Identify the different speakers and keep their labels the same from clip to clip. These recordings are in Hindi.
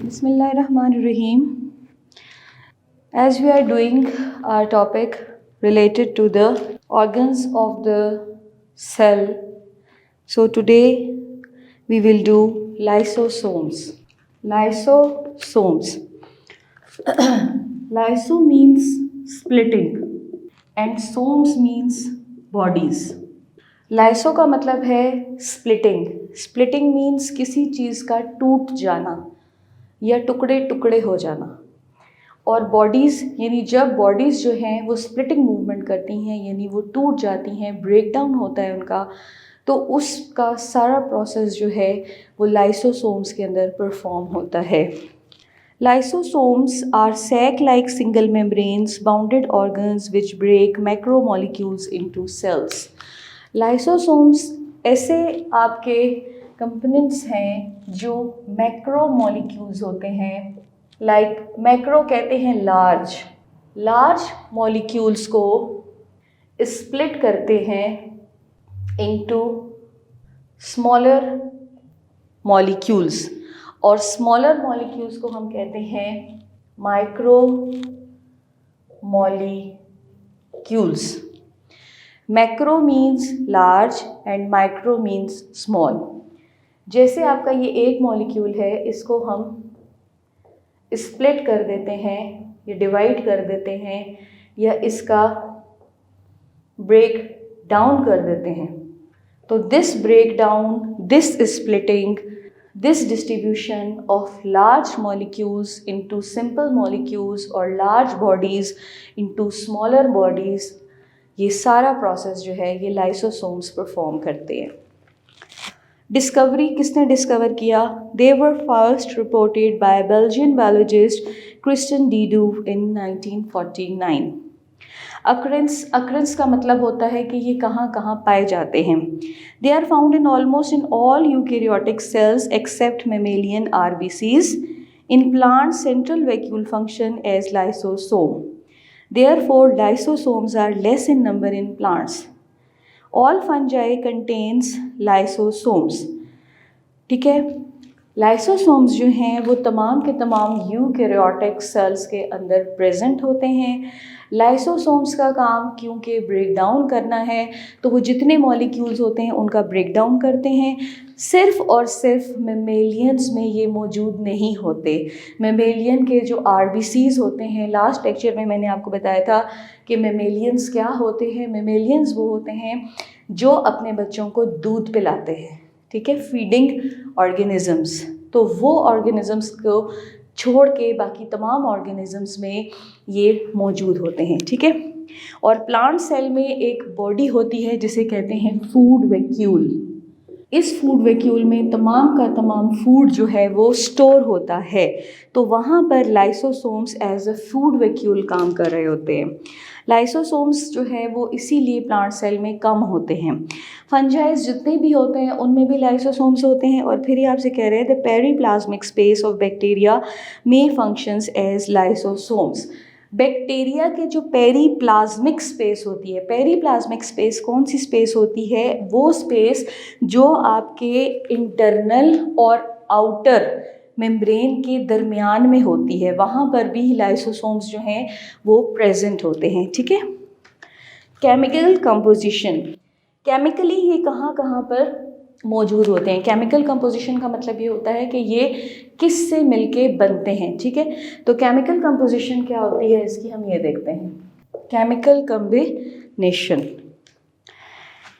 Speaker 1: Bismillahirrahmanirrahim. As we are doing our topic related to the organs of the cell, so today we will do lysosomes. Lysosomes. Lyso means splitting and somes means bodies. Lyso का मतलब है स्प्लिटिंग. स्प्लिटिंग मीन्स किसी चीज़ का टूट जाना या टुकड़े टुकड़े हो जाना. और बॉडीज़ यानी जब बॉडीज़ जो हैं वो स्प्लिटिंग मूवमेंट करती हैं यानी वो टूट जाती हैं, ब्रेक डाउन होता है उनका, तो उसका सारा प्रोसेस जो है वो लाइसोसोम्स के अंदर परफॉर्म होता है. Lysosomes are sac-like single membranes bounded organs which break macromolecules into cells. Lysosomes ऐसे आपके कंपोनेंट्स हैं जो मैक्रोमोलिक्यूल्स होते हैं. लाइक मैक्रो कहते हैं लार्ज मॉलिक्यूल्स को स्प्लिट करते हैं इनटू स्मॉलर मॉलिक्यूल्स, और स्मॉलर मॉलिक्यूल्स को हम कहते हैं micro molecules. Macro means large and micro means small. जैसे आपका ये एक मॉलिक्यूल है, इसको हम स्प्लिट कर देते हैं या डिवाइड कर देते हैं या इसका ब्रेक डाउन कर देते हैं, तो this break down, this splitting, this distribution of large molecules into simple molecules or large bodies into smaller bodies, ये सारा प्रोसेस जो है ये लाइसोसोम्स परफॉर्म करते हैं. डिस्कवरी किसने डिस्कवर किया? They were first reported by Belgian biologist Christian de Duve in 1949. Occurrences का मतलब होता है कि ये कहाँ कहाँ पाए जाते हैं. They are found in almost in all eukaryotic cells except mammalian RBCs. In plant central vacuole function as lysosome. Therefore lysosomes are less in number in plants. All fungi contains lysosomes. ठीक है, लाइसोसोम्स जो हैं वो तमाम के तमाम यूकैरियोटिक सेल्स के अंदर प्रेजेंट होते हैं. लाइसोसोम्स का काम क्योंकि ब्रेक डाउन करना है, तो वो जितने मॉलिक्यूल्स होते हैं उनका ब्रेक डाउन करते हैं. सिर्फ और सिर्फ मेमेलियंस में ये मौजूद नहीं होते. मेमेलियन के जो RBCs होते हैं, लास्ट लेक्चर में मैंने आपको बताया था कि मेमेलियंस क्या होते हैं. मेमेलियंस वो होते हैं जो अपने बच्चों को दूध पिलाते हैं. ठीक है, फीडिंग ऑर्गेनिजम्स. तो वो ऑर्गेनिजम्स को छोड़ के बाकी तमाम ऑर्गेनिजम्स में ये मौजूद होते हैं. ठीक है, और प्लांट सेल में एक बॉडी होती है जिसे कहते हैं फूड वैक्यूल. इस फूड वैक्यूल में तमाम का तमाम फूड जो है वो स्टोर होता है, तो वहाँ पर lysosomes as a food vacuole काम कर रहे होते हैं. लाइसोसोम्स जो है वो इसीलिए प्लांट सेल में कम होते हैं. फंजाइज जितने भी होते हैं उनमें भी लाइसोसोम्स होते हैं. और फिर ये आपसे कह रहे हैं the periplasmic space of bacteria may functions as lysosomes. Bacteria के जो पेरीप्लाज्मिक स्पेस होती है, पेरीप्लाज्मिक स्पेस कौन सी स्पेस होती है? वो स्पेस जो आपके इंटरनल और आउटर मेम्ब्रेन के दरमियान में होती है, वहाँ पर भी लाइसोसोम्स जो हैं वो प्रेजेंट होते हैं. ठीक है, केमिकल कंपोजिशन. केमिकली ये कहाँ कहाँ पर मौजूद होते हैं? केमिकल कंपोजिशन का मतलब ये होता है कि ये किस से मिलके बनते हैं. ठीक है, तो केमिकल कंपोजिशन क्या होती है इसकी हम ये देखते हैं. Chemical combination.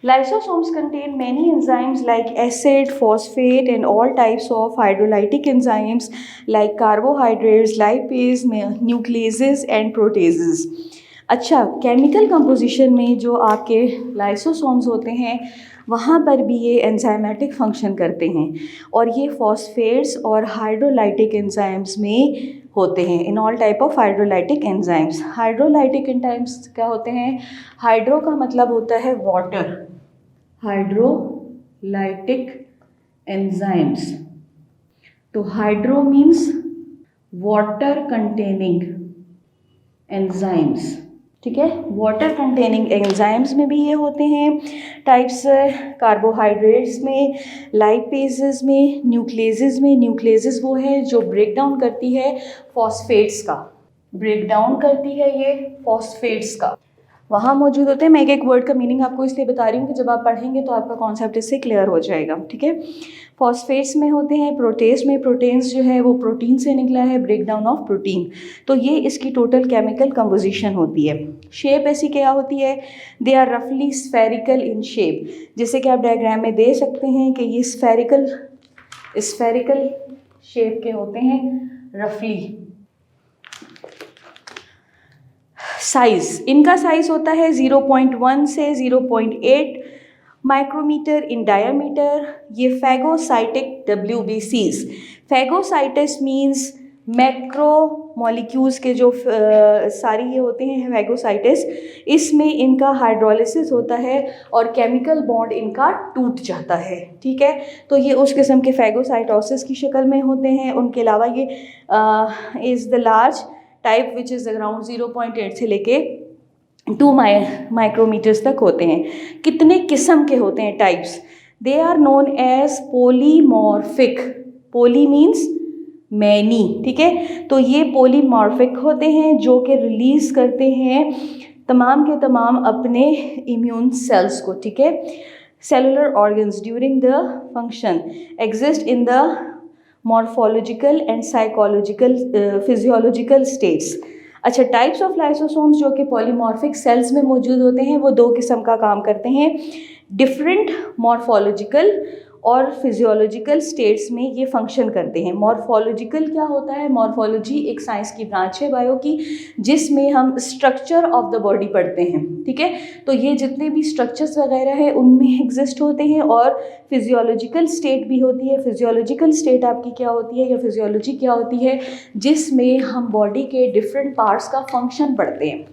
Speaker 1: Lysosomes contain many enzymes like acid, phosphate and all types of hydrolytic enzymes like carbohydrates, lipase, nucleases and proteases. अच्छा, केमिकल कंपोजिशन में जो आपके लाइसोसोम्स होते हैं वहाँ पर भी ये एंजाइमेटिक फंक्शन करते हैं, और ये फॉस्फेट्स और हाइड्रोलाइटिक एंजाइम्स में होते हैं. In all type of hydrolytic enzymes. Hydrolytic enzymes क्या होते हैं? हाइड्रो का मतलब होता है वाटर. हाइड्रोलाइटिक एंजाइम्स, तो hydro means water containing enzymes. ठीक है। वाटर कंटेनिंग एंजाइम्स में भी ये होते हैं टाइप्स, कार्बोहाइड्रेट्स में, लाइपेजेस में, न्यूक्लियसेस में। न्यूक्लियसेस वो है जो ब्रेक डाउन करती है फॉस्फेट्स का, ब्रेक डाउन करती है ये फॉस्फेट्स का, वहाँ मौजूद होते हैं। मैं एक एक वर्ड का मीनिंग आपको इसलिए बता रही हूँ कि जब आप पढ़ेंगे तो आपका कॉन्सेप्ट इससे क्लियर हो जाएगा, ठीक है। फॉस्फेट्स में होते हैं प्रोटेस में, प्रोटेन्स जो है वो प्रोटीन से निकला है, ब्रेक डाउन ऑफ प्रोटीन। तो ये इसकी टोटल केमिकल कंपोजिशन होती है। शेप ऐसी क्या होती है, दे आर रफली स्फेरिकल इन शेप, जैसे कि आप डायग्राम में दे सकते हैं कि ये स्फेरिकल शेप के होते हैं रफली। साइज, इनका साइज होता है 0.1 से 0.8 माइक्रोमीटर इन डायमीटर। ये phagocytic WBCs, phagocytes means macro molecules के जो सारी ये होते हैं फैगोसाइटस, इसमें इनका हाइड्रोलिसिस होता है और केमिकल बॉन्ड इनका टूट जाता है, ठीक है। तो ये उस किस्म के फैगोसाइटोसिस की शक्ल में होते हैं। उनके अलावा ये is the large type which is around 0.8 से लेके 2 माइक्रोमीटर्स तक होते हैं। कितने किस्म के होते हैं types, they are known as polymorphic, poly means many, ठीक है। तो ये पोलीमॉर्फिक होते हैं जो कि रिलीज़ करते हैं तमाम के तमाम अपने इम्यून सेल्स को, ठीक है। Cellular organs during the function exist in the morphological and psychological physiological states. अच्छा, टाइप्स ऑफ लाइसोसोम्स जो कि पॉलीमॉर्फिक सेल्स में मौजूद होते हैं वो 2 किस्म का काम करते हैं। डिफरेंट मॉर्फोलॉजिकल और फिजियोलॉजिकल स्टेट्स में ये फंक्शन करते हैं। मॉर्फोलॉजिकल क्या होता है, मॉर्फोलॉजी एक साइंस की ब्रांच है बायो की, जिसमें हम स्ट्रक्चर ऑफ द बॉडी पढ़ते हैं, ठीक है। तो ये जितने भी स्ट्रक्चर्स वगैरह हैं उनमें एग्जिस्ट होते हैं। और फिजियोलॉजिकल स्टेट भी होती है। फिजियोलॉजिकल स्टेट आपकी क्या होती है या फिजियोलॉजी क्या होती है, जिसमें हम बॉडी के डिफरेंट पार्ट्स का फंक्शन पढ़ते हैं।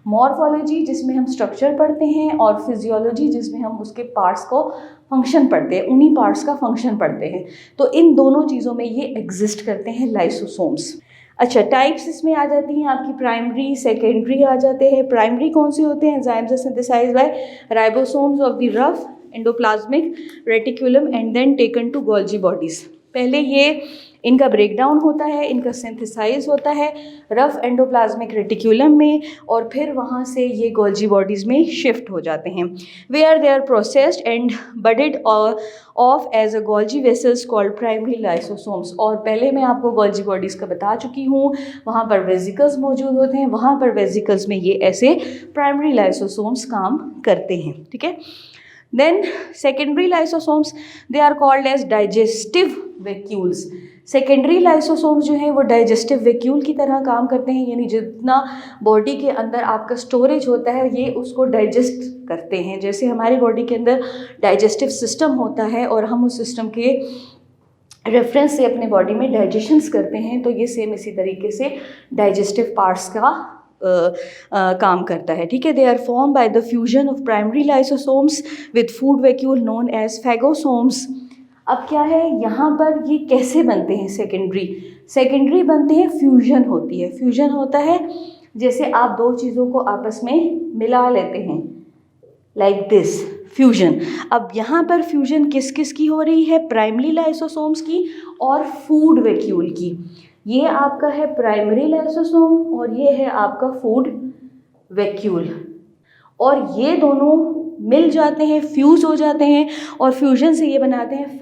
Speaker 1: मॉर्फोलॉजी जिसमें हम स्ट्रक्चर पढ़ते हैं और फिजियोलॉजी जिसमें हम उसके पार्ट्स को फंक्शन पढ़ते हैं, उन्हीं पार्ट्स का फंक्शन पढ़ते हैं। तो इन दोनों चीज़ों में ये एग्जिस्ट करते हैं लाइसोसोम्स। अच्छा, टाइप्स इसमें आ जाती हैं आपकी प्राइमरी, सेकेंडरी आ जाते हैं। प्राइमरी कौन से होते हैं, enzymes are synthesized by ribosomes of the rough endoplasmic reticulum and then taken to Golgi bodies. पहले ये इनका ब्रेक डाउन होता है, इनका सिंथेसाइज होता है रफ एंडोप्लाज्मिक रेटिकुलम में, और फिर वहाँ से ये गोल्जी बॉडीज़ में शिफ्ट हो जाते हैं। Where they are processed and budded off as a Golgi vesicles called primary lysosomes. और पहले मैं आपको गोल्जी बॉडीज़ का बता चुकी हूँ, वहाँ पर वेसिकल्स मौजूद होते हैं, वहाँ पर वेसिकल्स में ये ऐसे प्राइमरी लाइसोसोम्स काम करते हैं, ठीक है। Then secondary lysosomes, they are called as digestive vacuoles. Secondary lysosomes जो हैं वो डाइजेस्टिव वैक्यूल की तरह काम करते हैं, यानी जितना बॉडी के अंदर आपका स्टोरेज होता है ये उसको डाइजेस्ट करते हैं। जैसे हमारी बॉडी के अंदर डाइजेस्टिव सिस्टम होता है और हम उस सिस्टम के रेफरेंस से अपने बॉडी में डाइजेशंस करते हैं, तो ये सेम इसी तरीके से डाइजेस्टिव पार्ट्स का काम करता है, ठीक है। They are form by the fusion of primary lysosomes with food vacuole known as phagosomes. अब क्या है यहाँ पर, ये कैसे बनते हैं सेकेंडरी बनते हैं, फ्यूजन होती है। फ्यूजन होता है जैसे आप 2 चीज़ों को आपस में मिला लेते हैं, लाइक दिस फ्यूजन। अब यहाँ पर फ्यूजन किस किस की हो रही है, प्राइमरी लाइसोसोम्स की और फूड वैक्यूल की। ये आपका है प्राइमरी लाइसोसोम और ये है आपका फूड वैक्यूल, और ये दोनों मिल जाते हैं, फ्यूज हो जाते हैं, और फ्यूजन से ये बनाते हैं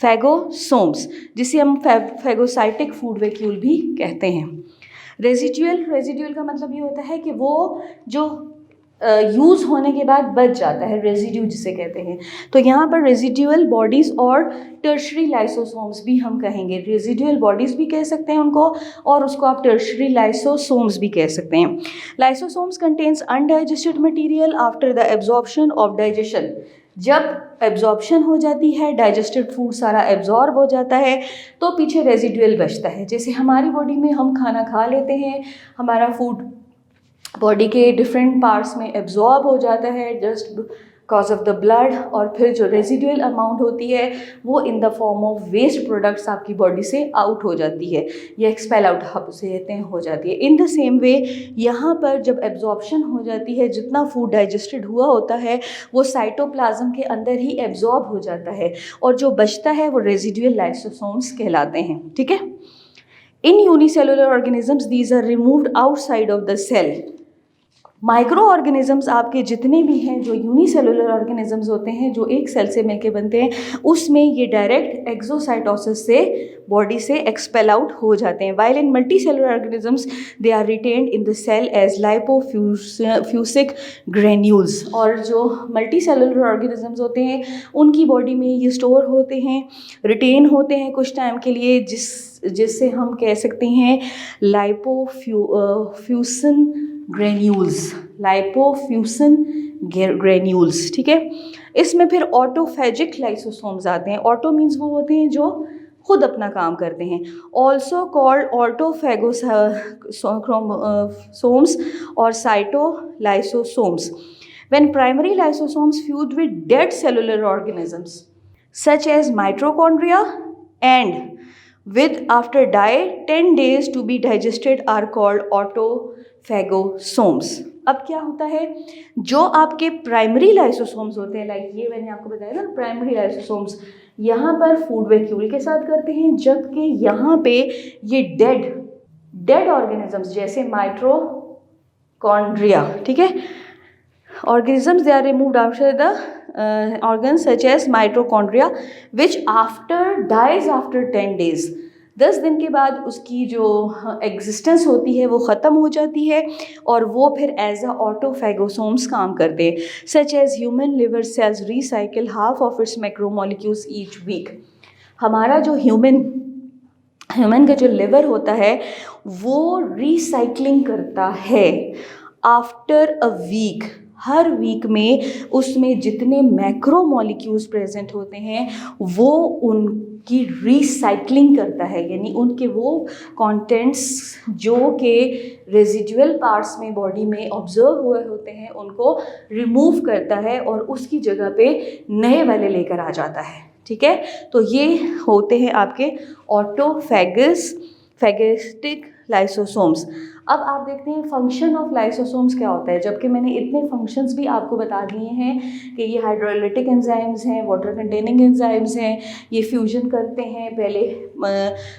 Speaker 1: फैगोसोम्स, जिसे हम फैगोसाइटिक फूड वैक्यूल भी कहते हैं। रेजिड्यूल का मतलब ये होता है कि वो जो यूज़ होने के बाद बच जाता है, रेजिड्यू जिसे कहते हैं। तो यहाँ पर रेजिड्यूअल बॉडीज़ और टर्शरी लाइसोसोम्स भी हम कहेंगे। रेजिड्यूअल बॉडीज़ भी कह सकते हैं उनको, और उसको आप टर्शरी लाइसोसोम्स भी कह सकते हैं। Lysosomes contains undigested material after the absorption of digestion. जब एब्जॉर्प्शन हो जाती है, डाइजेस्टेड फूड सारा एब्जॉर्ब हो जाता है, तो पीछे रेजिड्यूअल बचता है। जैसे हमारी बॉडी में हम खाना खा लेते हैं, हमारा फूड बॉडी के डिफरेंट पार्ट्स में एब्जॉर्ब हो जाता है, just cause of the blood, और फिर जो रेजिडुअल अमाउंट होती है वो in the form of waste products आपकी बॉडी से आउट हो जाती है, या एक्सपेल आउट आप उसे कहते हैं हो जाती है। इन द सेम वे यहाँ पर जब एब्जॉर्प्शन हो जाती है, जितना फूड डाइजेस्टेड हुआ होता है वो साइटोप्लाज्म के अंदर ही एब्जॉर्ब हो जाता है, और जो बचता है वो रेजिडुअल लाइसोसोम्स कहलाते हैं। ठीक है। In unicellular organisms these are removed outside of the cell. Micro organisms आपके जितने भी हैं, जो यूनिसेलुलर ऑर्गेनिजम्स होते हैं, जो एक सेल से मिलके बनते हैं, उसमें ये डायरेक्ट एक्सोसाइटोसिस से बॉडी से एक्सपेल आउट हो जाते हैं। While in multi cellular organisms they are retained in the cell as lipofuscin granules. और जो मल्टी सेलुलर ऑर्गेनिजम्स होते हैं उनकी बॉडी में ये स्टोर होते हैं, रिटेन होते हैं कुछ टाइम के लिए, जिससे हम कह सकते हैं लाइपोफ्यूसन ग्रेन्यूल्स, लाइपोफ्यूसन ग्रेन्यूल्स। ठीक है। इसमें फिर ऑटोफेजिक लाइसोसोम्स आते हैं। ऑटो मीन्स वो होते हैं जो खुद अपना काम करते हैं, ऑल्सो कॉल्ड ऑटोफेगोसोम्स और साइटोलाइसोसोम्स। When primary lysosomes fused with dead cellular organisms such as mitochondria and with after die 10 days to be digested are called autophagosomes। अब क्या होता है, जो आपके प्राइमरी लाइसोसोम्स होते हैं, लाइक ये मैंने आपको बताया ना प्राइमरी लाइसोसोम्स, यहाँ पर फूड वैक्यूल के साथ करते हैं, जबकि यहाँ पे ये डेड ऑर्गेनिजम्स जैसे माइटोकॉन्ड्रिया, ठीक है, organisms they are removed after the organs such as mitochondria which dies after 10 days। 10 दिन के बाद उसकी जो एग्जिस्टेंस होती है वो ख़त्म हो जाती है, और वो फिर एज अ ऑटोफेगोसोम्स काम करते हैं। Such as human liver cells recycle half of its macromolecules each week. हमारा जो ह्यूमन का जो लिवर होता है वो रिसाइकलिंग करता है आफ्टर अ वीक। हर वीक में उसमें जितने मैक्रो मॉलिक्यूल्स प्रेजेंट होते हैं वो उनकी रिसाइकलिंग करता है, यानी उनके वो कंटेंट्स जो के रेजिडुअल पार्ट्स में बॉडी में ऑब्जर्व हुए होते हैं उनको रिमूव करता है और उसकी जगह पे नए वाले लेकर आ जाता है। ठीक है। तो ये होते हैं आपके ऑटोफेगस्टिक लाइसोसोम्स। अब आप देखते हैं फंक्शन ऑफ लाइसोसोम्स क्या होता है, जबकि मैंने इतने फंक्शंस भी आपको बता दिए हैं कि ये हाइड्रोलाइटिक एंजाइम्स हैं, वाटर कंटेनिंग एंजाइम्स हैं, ये फ्यूजन करते हैं पहले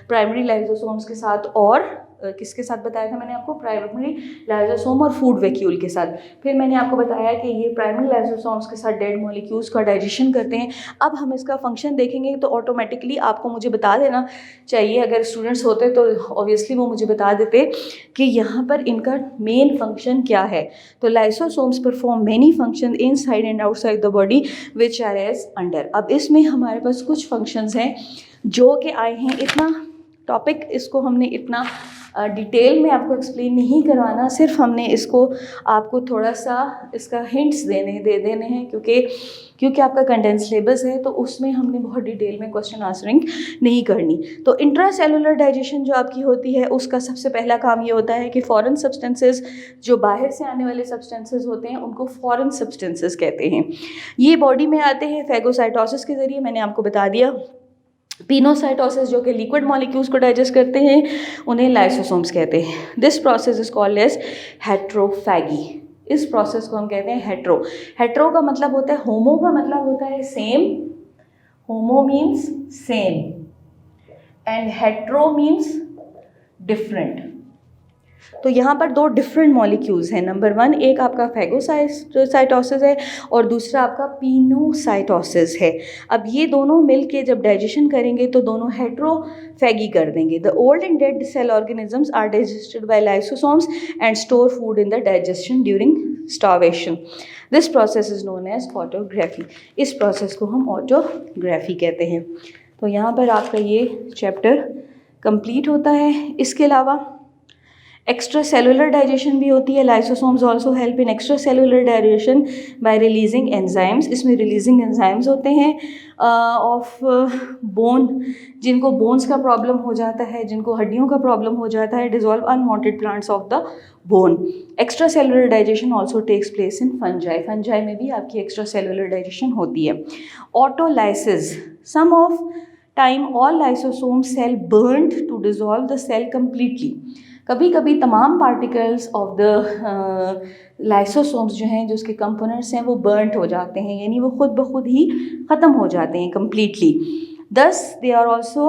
Speaker 1: प्राइमरी लाइसोसोम्स के साथ, और किसके साथ बताया था मैंने आपको, प्राइमरी लाइसोसोम और फूड वैक्यूल के साथ। फिर मैंने आपको बताया कि ये प्राइमरी लाइसोसोम्स के साथ डेड मॉलिक्यूल्स का डाइजेशन करते हैं। अब हम इसका फंक्शन देखेंगे तो ऑटोमेटिकली आपको मुझे बता देना चाहिए, अगर स्टूडेंट्स होते तो ऑब्वियसली वो मुझे बता देते कि यहाँ पर इनका मेन फंक्शन क्या है। तो lysosomes perform many function inside and outside the body which are as under. अब इसमें हमारे पास कुछ फंक्शंस हैं जो कि आए हैं। इतना टॉपिक इसको हमने इतना डिटेल में आपको एक्सप्लेन नहीं करवाना, सिर्फ हमने इसको आपको थोड़ा सा इसका हिंट्स दे देने हैं, क्योंकि आपका कंडेंस सिलेबस है तो उसमें हमने बहुत डिटेल में क्वेश्चन आंसरिंग नहीं करनी। तो इंट्रासेलुलर डाइजेशन जो आपकी होती है उसका सबसे पहला काम ये होता है कि फॉरेन सब्सटेंसेस, जो बाहर से आने वाले सब्सटेंसेस होते हैं उनको फॉरेन सब्सटेंसेस कहते हैं। ये बॉडी में आते हैं फैगोसाइटोसिस के ज़रिए, मैंने आपको बता दिया। पिनोसाइटोसिस जो कि लिक्विड मॉलिक्यूल्स को डाइजेस्ट करते हैं उन्हें लाइसोसोम्स कहते हैं। This process is called as heterophagy. इस प्रोसेस को हम कहते हैं हेट्रो का मतलब होता है, होमो का मतलब होता है same, homo means same and hetero means different. तो यहाँ पर दो डिफरेंट मॉलिक्यूल्स हैं। नंबर 1 एक आपका फैगोसाइटोसिस है और दूसरा आपका पिनोसाइटोसिस है। अब ये दोनों मिलके जब डाइजेशन करेंगे तो दोनों हेट्रोफैगी कर देंगे। The old and dead cell organisms are digested by lysosomes and store food in the digestion during starvation. This process is known as autography. इस प्रोसेस को हम ऑटोग्राफी कहते हैं। तो यहाँ पर आपका ये चैप्टर कंप्लीट होता है। इसके अलावा एक्स्ट्रा सेलुलर डाइजेशन भी होती है। Lysosomes also help in extra cellular digestion bye releasing enzymes. इसमें रिलीजिंग एंजाइम्स होते हैं ऑफ बोन, जिनको बोन्स का प्रॉब्लम हो जाता है, जिनको हड्डियों का प्रॉब्लम हो जाता है, dissolve unwanted plants of the bone. Extra cellular digestion also takes place in fungi. Fungi में भी आपकी एक्स्ट्रा सेलुलर डाइजेशन होती है। Autolysis, some of time all lysosome cell burned to dissolve the cell completely. कभी कभी तमाम पार्टिकल्स ऑफ द लाइसोसोम्स जो हैं, जो उसके कंपोनेंट्स हैं, वो बर्नट हो जाते हैं, यानी वो खुद ब खुद ही ख़त्म हो जाते हैं completely. Thus, they are also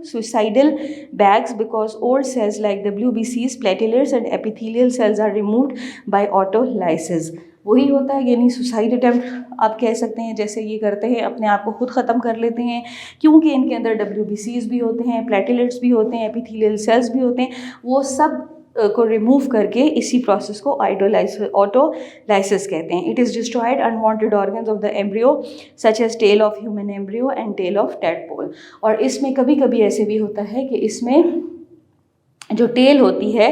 Speaker 1: suicidal bags because old cells like WBCs, platelets and epithelial cells are removed by autolysis. वही होता है, यानी सुसाइड अटैम्प्ट आप कह सकते हैं, जैसे ये करते हैं, अपने आप को खुद ख़त्म कर लेते हैं, क्योंकि इनके अंदर WBCs भी होते हैं, प्लेटेलेट्स भी होते हैं, एपिथेलियल सेल्स भी होते हैं, वो सब को रिमूव करके इसी प्रोसेस को ऑटोलाइसिस कहते हैं। It is destroyed unwanted organs of the embryo such as tail of human embryo and tail of tadpole. और इसमें कभी कभी ऐसे भी होता है कि इसमें जो टेल होती है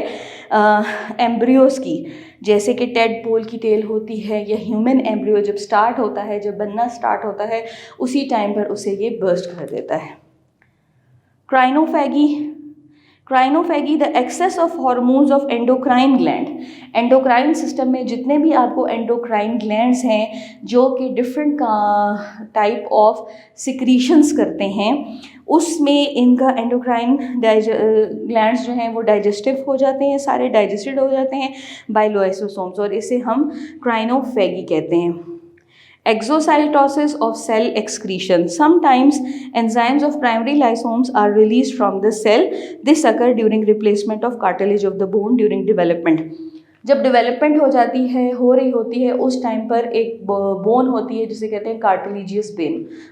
Speaker 1: एम्ब्रियोज़ की, जैसे कि टेडपोल की टेल होती है, या ह्यूमन एम्ब्रियो जब स्टार्ट होता है, जब बनना स्टार्ट होता है, उसी टाइम पर उसे ये बर्स्ट कर देता है। Crinophagy the excess of hormones of endocrine gland. Endocrine system में जितने भी आपको एंडोक्राइन ग्लैंड्स हैं जो कि डिफरेंट टाइप ऑफ सिक्रीशंस करते हैं, उसमें इनका एंडोक्राइन ग्लैंड्स जो हैं वो डाइजेस्टिव हो जाते हैं, सारे डाइजेस्टेड हो जाते हैं बाय लाइसोसोम्स, और इसे हम क्राइनोफैगी कहते हैं। Exocytosis of cell excretion. Sometimes enzymes of primary lysosomes are released from the cell. This occur during replacement of cartilage of the bone during development. जब डेवलपमेंट हो रही होती है उस टाइम पर एक बोन होती है जिसे कहते हैं कार्टिलेजियस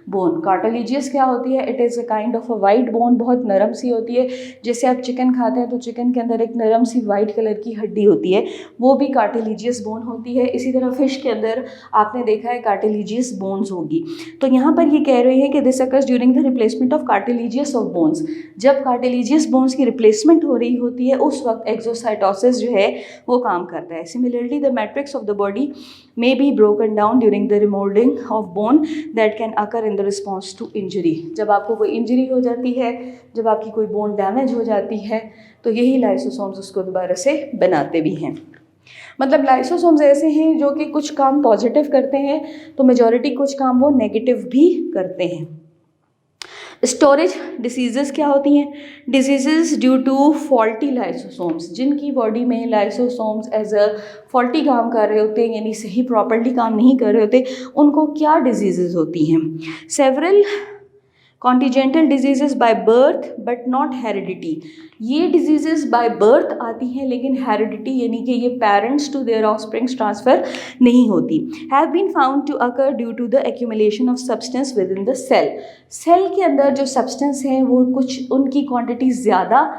Speaker 1: बोन। कार्टिलेजियस क्या होती है? It is a kind of a white bone, बहुत नरम सी होती है। जैसे आप चिकन खाते हैं तो चिकन के अंदर एक नरम सी वाइट कलर की हड्डी होती है, वो भी कार्टिलेजियस बोन होती है। इसी तरह फिश के अंदर आपने देखा है कार्टिलेजियस बोन्स होगी। तो यहाँ पर ये कह रहे हैं कि this occurs during the replacement of cartilaginous of bones. जब कार्टिलेजियस बोन्स की रिप्लेसमेंट हो रही होती है उस वक्त एक्सोसाइटोसिस जो है वो काम करता है। Similarly the matrix of the body may be broken down during the remoulding of bone that can occur in the response to injury. जब आपको कोई इंजरी हो जाती है, जब आपकी कोई बोन डैमेज हो जाती है, तो यही लाइसोसोम्स उसको दोबारा से बनाते भी हैं। मतलब लाइसोसोम्स ऐसे हैं जो कि कुछ काम पॉजिटिव करते हैं तो मेजॉरिटी कुछ काम वो नेगेटिव भी करते हैं। स्टोरेज डिसीजेस क्या होती हैं? Diseases due to faulty lysosomes, जिनकी बॉडी में लाइसोसोम्स एज अ फॉल्टी काम कर रहे होते हैं, यानी सही प्रॉपर्ली काम नहीं कर रहे होते, उनको क्या डिजीजेस होती हैं? Several congenital diseases by birth but not heredity. ये डिजीजेस बाय बर्थ आती हैं लेकिन हेरिडिटी यानी कि ये parents to their offsprings transfer नहीं होती। Have been found to occur due to the accumulation of substance within the the cell. सेल के अंदर जो सब्सटेंस हैं वो कुछ उनकी क्वांटिटी ज़्यादा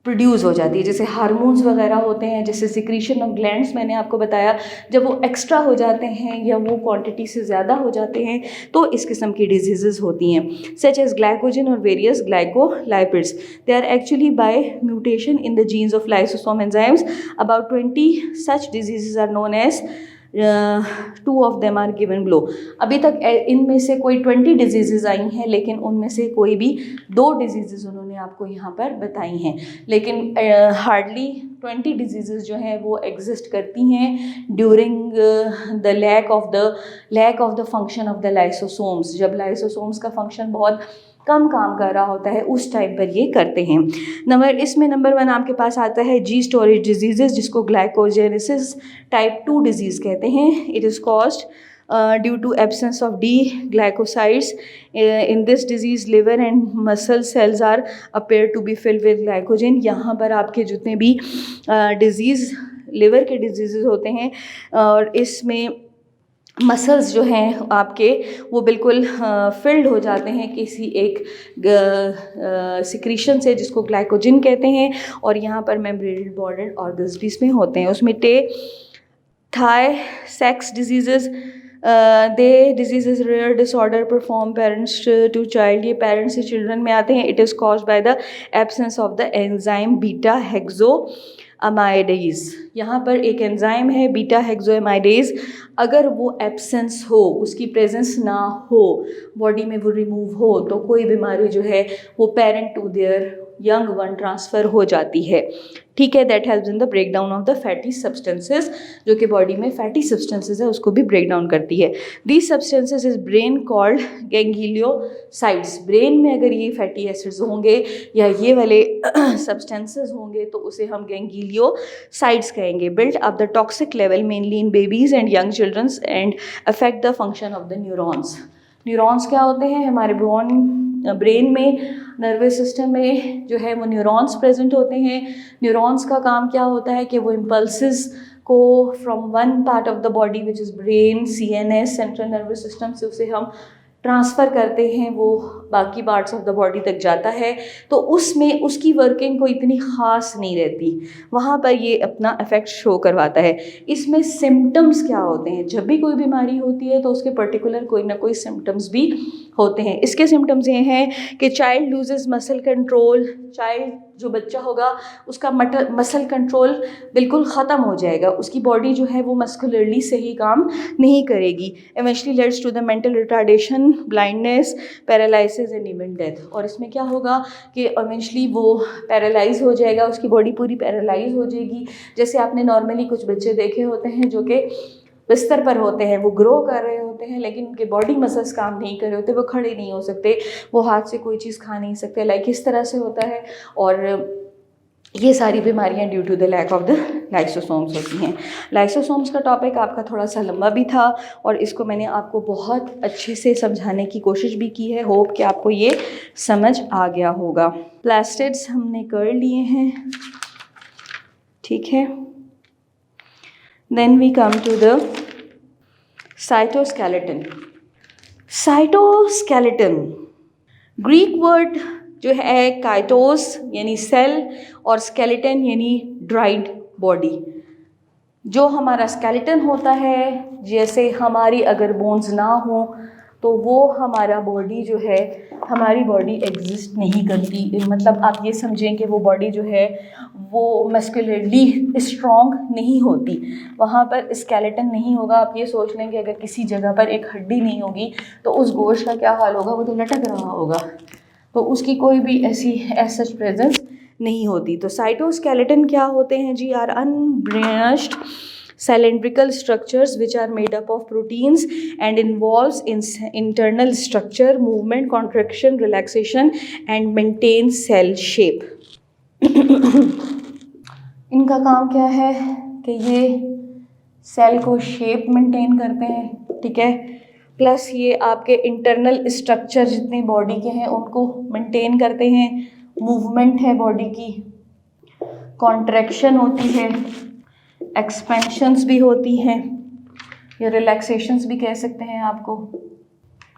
Speaker 1: प्रोड्यूस हो जाती है, जैसे हार्मोन्स वगैरह होते हैं, जैसे सिक्रीशन ऑफ ग्लैंड्स मैंने आपको बताया, जब वो एक्स्ट्रा हो जाते हैं या वो क्वांटिटी से ज़्यादा हो जाते हैं तो इस किस्म की डिजीज़ेस होती हैं। सच एज ग्लाइकोजन और various glycolipids, they are actually by mutation in the genes of lysosome enzymes. About 20 such diseases are known as 2 of them are given below. अभी तक इनमें से कोई 20 डिजीज़ेज आई हैं, लेकिन उनमें से कोई भी 2 डिजीज़ेज उन्होंने आपको यहाँ पर बताई हैं, लेकिन हार्डली 20 डिजीज़ेज जो हैं वो एग्जिस्ट करती हैं during the lack of the function of the lysosomes. जब लाइसोसोम्स का फंक्शन बहुत कम काम कर रहा होता है उस टाइम पर ये करते हैं। नंबर 1 आपके पास आता है जी स्टोरेज डिजीजेस, जिसको ग्लाइकोजेनेसिस टाइप 2 डिजीज़ कहते हैं। It is caused due to absence of D glycosides. In this disease liver and muscle cells are appear to be filled with glycogen. यहाँ पर आपके जितने भी डिजीज़ लिवर के डिजीज़ होते हैं और इसमें मसल्स जो हैं आपके वो बिल्कुल फिल्ड हो जाते हैं किसी एक सिक्रीशन से जिसको ग्लाइकोजन कहते हैं, और यहाँ पर मेम्ब्रेन बॉर्डर ऑर्गन्स भी इसमें होते हैं। उसमें थाई सेक्स diseases, they diseases rare disorder perform parents to child, ये पेरेंट्स से चिल्ड्रन में आते हैं। It is caused by the absence of the enzyme beta hexosaminidase, यहाँ पर एक एंजाइम है बीटा हेक्सोएमाइडेज, अगर वो एब्सेंस हो, उसकी प्रेजेंस ना हो, बॉडी में वो रिमूव हो, तो कोई बीमारी जो है वो parent to their young one transfer हो जाती है। ठीक है, that helps in the break down of the fatty substances, जो कि बॉडी में फैटी सब्सटेंसेज है उसको भी ब्रेक डाउन करती है। These substances is brain called gangliosides. Brain में अगर ये फैटी एसिड्स होंगे या ये वाले सब्सटेंसेज होंगे तो उसे हम गैंग्लियोसाइड्स कहेंगे। Build up the toxic level mainly in babies and young children's and affect the function of the neurons. Neurons क्या होते हैं? हमारे ब्रेन में, नर्वस सिस्टम में जो है वो न्यूरॉन्स प्रेजेंट होते हैं। न्यूरॉन्स का काम क्या होता है कि वो इम्पल्सेस को from one part of the body which is brain, CNS, central nervous system से उसे हम ट्रांसफ़र करते हैं, वो बाकी पार्ट्स ऑफ द बॉडी तक जाता है, तो उसमें उसकी वर्किंग कोई इतनी ख़ास नहीं रहती, वहाँ पर ये अपना इफ़ेक्ट शो करवाता है। इसमें सिम्टम्स क्या होते हैं? जब भी कोई बीमारी होती है तो उसके पर्टिकुलर कोई ना कोई सिम्टम्स भी होते हैं। इसके सिम्टम्स ये हैं कि child loses muscle control, child जो बच्चा होगा उसका मसल कंट्रोल बिल्कुल ख़त्म हो जाएगा, उसकी बॉडी जो है वो मस्कुलरली सही काम नहीं करेगी। Eventually leads to the mental retardation, blindness, paralysis and even death. और इसमें क्या होगा कि इवेंचुअली वो पैरालाइज हो जाएगा, उसकी बॉडी पूरी पैरालाइज हो जाएगी। जैसे आपने नॉर्मली कुछ बच्चे देखे होते हैं जो कि बिस्तर पर होते हैं, वो ग्रो कर रहे होते हैं लेकिन उनके बॉडी मसल्स काम नहीं कर रहे होते, वो खड़े नहीं हो सकते, वो हाथ से कोई चीज़ खा नहीं सकते, लाइक इस तरह से होता है। और ये सारी बीमारियां due to the lack of the lysosomes होती हैं। लाइसोसोम्स का टॉपिक आपका थोड़ा सा लंबा भी था और इसको मैंने आपको बहुत अच्छे से समझाने की कोशिश भी की है। होप कि आपको ये समझ आ गया होगा। प्लास्टिड्स हमने कर लिए हैं, ठीक है। Then we come to the cytoskeleton. Cytoskeleton Greek word जो है काइटोस यानी सेल और स्केलेटन यानी ड्राइड बॉडी। जो हमारा स्केलेटन होता है, जैसे हमारी अगर बोन्स ना हो तो वो हमारा बॉडी जो है, हमारी बॉडी एग्जिस्ट नहीं करती। मतलब आप ये समझें कि वो बॉडी जो है वो मस्कुलरली स्ट्रॉन्ग नहीं होती, वहाँ पर स्केलेटन नहीं होगा। आप ये सोच लें कि अगर किसी जगह पर एक हड्डी नहीं होगी तो उस गोश्त का क्या हाल होगा, वो तो लटक रहा होगा, तो उसकी कोई भी ऐसी सच प्रेजेंस नहीं होती। तो साइटोस्केलेटन क्या होते हैं जी? Are unbranched cylindrical structures which are made up of proteins and involves in internal structure, movement, contraction, relaxation and maintain cell shape. इनका काम क्या है कि ये सेल को शेप मेंटेन करते हैं, ठीक है, प्लस ये आपके इंटरनल स्ट्रक्चर जितने बॉडी के हैं उनको मेंटेन करते हैं। मूवमेंट है बॉडी की, कॉन्ट्रैक्शन होती है, एक्सपेंशंस भी होती हैं या रिलैक्सेशंस भी कह सकते हैं आपको,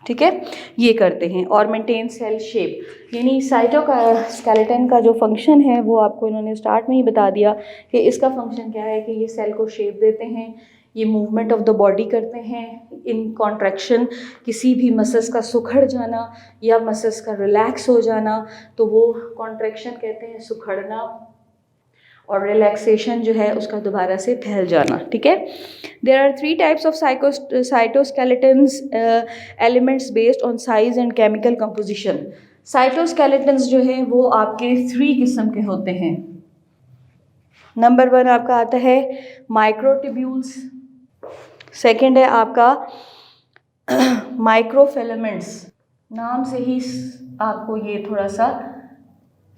Speaker 1: ठीक है, ये करते हैं। और मेंटेन सेल शेप यानी साइटोस्केलेटन का जो फंक्शन है वो आपको इन्होंने स्टार्ट में ही बता दिया कि इसका फंक्शन क्या है कि ये सेल को शेप देते हैं, ये मूवमेंट ऑफ द बॉडी करते हैं, इन कॉन्ट्रैक्शन, किसी भी मसल्स का सुखड़ जाना या मसल्स का रिलैक्स हो जाना तो वो कॉन्ट्रैक्शन कहते हैं, सुखड़ना, और रिलैक्सेशन जो है उसका दोबारा से फैल जाना, ठीक है। There are 3 types of cytoskeletons elements based on size and chemical composition. Cytoskeletons जो है वो आपके 3 किस्म के होते हैं। नंबर 1 आपका आता है माइक्रोट्यूब्यूल्स, सेकेंड है आपका माइक्रोफिलामेंट्स। नाम से ही आपको ये थोड़ा सा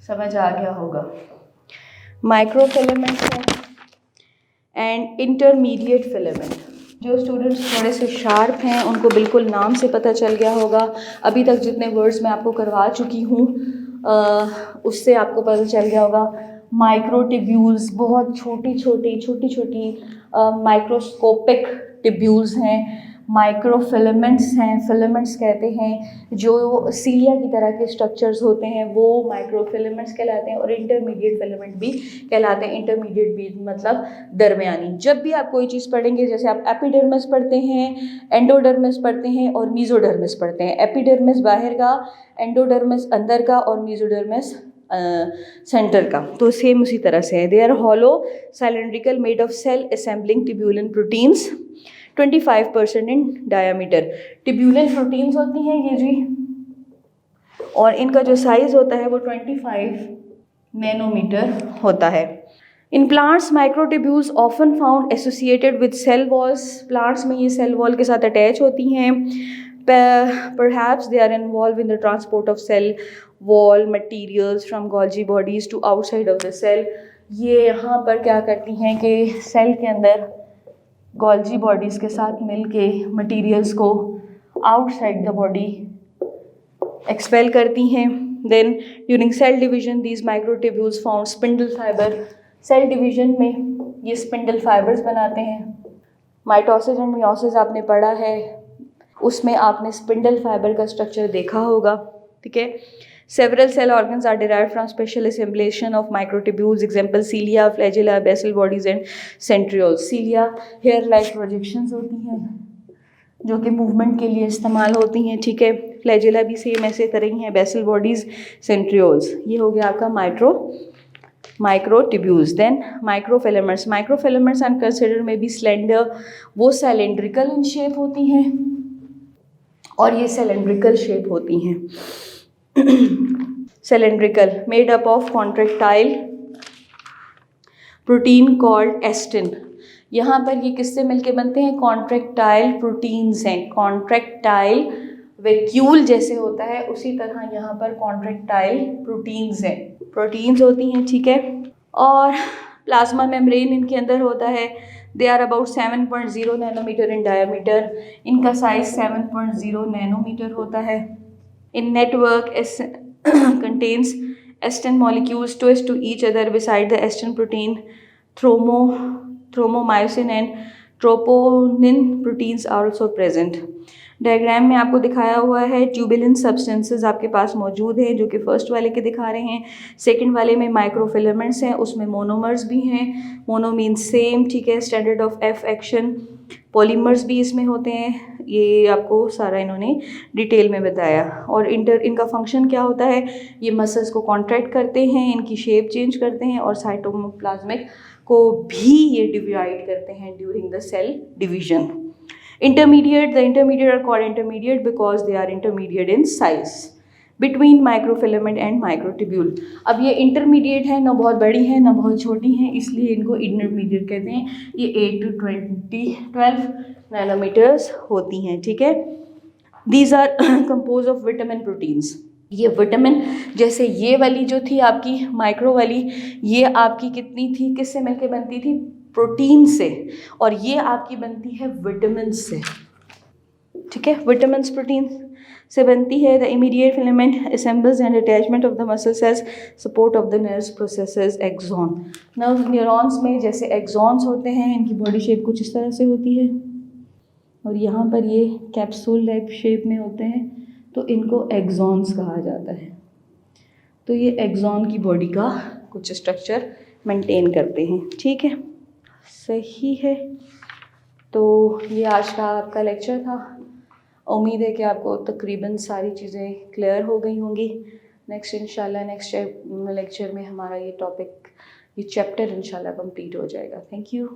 Speaker 1: समझ आ गया होगा। माइक्रोफिलामेंट है एंड इंटरमीडिएट फिलामेंट। जो स्टूडेंट्स थोड़े से शार्प हैं उनको बिल्कुल नाम से पता चल गया होगा। अभी तक जितने वर्ड्स मैं आपको करवा चुकी हूँ उससे आपको पता चल गया होगा। माइक्रोट्यूब्यूल्स बहुत छोटी छोटी माइक्रोस्कोपिक ट्यूब्यूल्स हैं। माइक्रोफिलामेंट्स हैं, फिलामेंट्स कहते हैं जो सीलिया की तरह के स्ट्रक्चर्स होते हैं वो माइक्रोफिलामेंट्स कहलाते हैं, और इंटरमीडिएट फिलामेंट भी कहलाते हैं। इंटरमीडिएट भी मतलब दरमियानी। जब भी आप कोई चीज़ पढ़ेंगे, जैसे आप एपिडर्मिस पढ़ते हैं, एंडोडर्मिस पढ़ते हैं और मीजोडर्मिस पढ़ते हैं। एपिडर्मिस बाहर का, एंडोडर्मिस अंदर का और मीजोडर्मिस सेंटर का, तो सेम उसी तरह से है। They are hollow cylindrical made of cell assembling tubulin proteins 25% in diameter. Tubulin proteins होती हैं ये जी, और इनका जो साइज़ होता है वो 25 नैनोमीटर होता है। In plants microtubules often found associated with cell walls, plants में ये सेल वॉल के साथ अटैच होती हैं। Perhaps they are involve in the transport of cell wall materials from Golgi bodies to outside of the cell. ये यहाँ पर क्या करती हैं कि सेल के अंदर गोल्जी बॉडीज़ के साथ मिल के मटीरियल्स को आउटसाइड द बॉडी एक्सपेल करती हैं। Then during cell division these microtubules form spindle fibre, cell division में ये स्पिंडल फाइबर्स बनाते हैं। माइटोसिस एंड मियोसिस आपने पढ़ा है, उसमें आपने स्पिंडल फाइबर का स्ट्रक्चर देखा होगा, ठीक है। Several cell organs are derived from special assemblation of microtubules, example cilia, flagella, basal bodies and centrioles. Cilia hair like projections होती हैं जो कि मूवमेंट के लिए इस्तेमाल होती हैं, ठीक है। फ्लैजिला भी सेम ऐसे तरह ही हैं, बेसल बॉडीज, सेंट्रियोल्स। ये हो गया आपका microtubules. Then microfilaments, microfilaments are considered में बी स्लेंडर, वो सिलेंड्रिकल इन शेप होती हैं और ये सिलेंड्रिकल शेप होती हैं। Cylindrical made up of contractile protein called actin. यहाँ पर ये किससे मिलके बनते हैं? कॉन्ट्रैक्टाइल प्रोटीन्स हैं। कॉन्ट्रैक्टाइल वैक्यूल जैसे होता है उसी तरह यहाँ पर कॉन्ट्रैक्टाइल प्रोटीन्स हैं, प्रोटीन्स होती हैं, ठीक है। और प्लाज्मा मेम्ब्रेन इनके अंदर होता है। They are about 7.0 nanometre in diameter, इनका साइज 7.0 नैनोमीटर होता है। In network contains estin molecules twist to each other beside the estin protein thromomyosin and troponin proteins are also present। Diagram में आपको दिखाया हुआ है ट्यूबुलिन सब्सटेंसेस आपके पास मौजूद हैं जो कि फर्स्ट वाले के दिखा रहे हैं। सेकंड वाले में माइक्रोफिलामेंट्स हैं, उसमें मोनोमर्स भी हैं। मोनो मीन्स सेम, ठीक है। Standard of F action, polymers भी इसमें होते हैं। ये आपको सारा इन्होंने डिटेल में बताया। और इनका फंक्शन क्या होता है? ये मसल्स को कॉन्ट्रैक्ट करते हैं, इनकी शेप चेंज करते हैं और साइटोप्लाज्मिक को भी ये डिवाइड करते हैं during the cell division. Intermediate, the intermediate are called intermediate because they are intermediate in size between microfilament and microtubule। अब ये intermediate है, ना बहुत बड़ी है ना बहुत छोटी है, इसलिए इनको intermediate कहते हैं। ये 8 to 12 नैनोमीटर्स होती हैं, ठीक है। These are composed of vitamin proteins। ये विटामिन, जैसे ये वाली जो थी आपकी माइक्रो वाली, ये आपकी कितनी थी, किससे मिलके बनती थी? प्रोटीन से। और ये आपकी बनती है विटामिन से, ठीक है। विटामिन प्रोटीन से बनती है। The immediate filament assembles and attachment of the muscle cells, support of the nerves processes axon. Neurons में जैसे एक्सॉन्स होते हैं, इनकी बॉडी शेप कुछ इस तरह से होती है और यहाँ पर ये कैप्सूल टाइप शेप में होते हैं, तो इनको एक्सॉन्स कहा जाता है। तो ये एक्सॉन की बॉडी का कुछ स्ट्रक्चर मेंटेन करते हैं, ठीक है। सही है। तो ये आज का आपका लेक्चर था। उम्मीद है कि आपको तकरीबन सारी चीज़ें क्लियर हो गई होंगी। नेक्स्ट इंशाल्लाह नेक्स्ट लेक्चर में हमारा ये टॉपिक, ये चैप्टर इंशाल्लाह कंप्लीट हो जाएगा। Thank you.